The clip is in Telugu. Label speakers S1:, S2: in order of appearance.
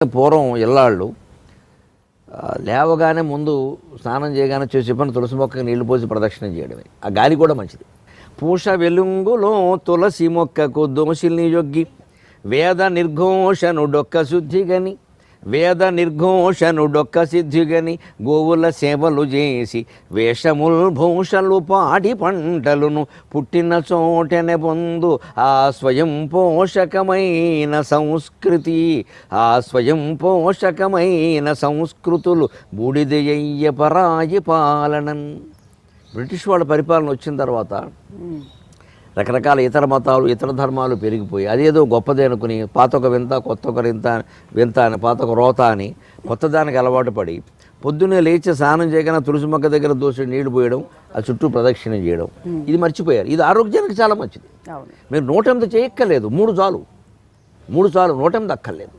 S1: పూర్వం ఇల్లాళ్ళు లేవగానే ముందు స్నానం చేయగానే చేసే పని తులసి మొక్కకి నీళ్లు పోసి ప్రదక్షిణం చేయడమే. ఆ గాలి కూడా మంచిది. పూష వెలుంగులో తులసి మొక్కకు దోషిల్ని యొగ్గి వేద నిర్ఘోషనుడొక్క శుద్ధిగని సిద్ధిగని గోవుల సేవలు చేసి వేషముల్ భూషలు పాడి పంటలును పుట్టిన చోటెనె పొందు ఆ స్వయం పోషకమైన సంస్కృతులు బూడిదయ్య పరాయి పాలనన్. బ్రిటిష్ వాళ్ళ పరిపాలన వచ్చిన తర్వాత రకరకాల ఇతర మతాలు ఇతర ధర్మాలు పెరిగిపోయి అదేదో గొప్పది అనుకుని పాతొక వింత కొత్త ఒక వింత అని పాతొక రోత అని కొత్తదానికి అలవాటు పడి పొద్దున్నే లేచి స్నానం చేయగానే తులసి మొక్క దగ్గర దోసి నీళ్లు పోయడం, ఆ చుట్టూ ప్రదక్షిణం చేయడం, ఇది మర్చిపోయారు. ఇది ఆరోగ్యానికి చాలా మంచిది. మీరు 108 చేయక్కర్లేదు, 3 చాలు 108 అక్కర్లేదు.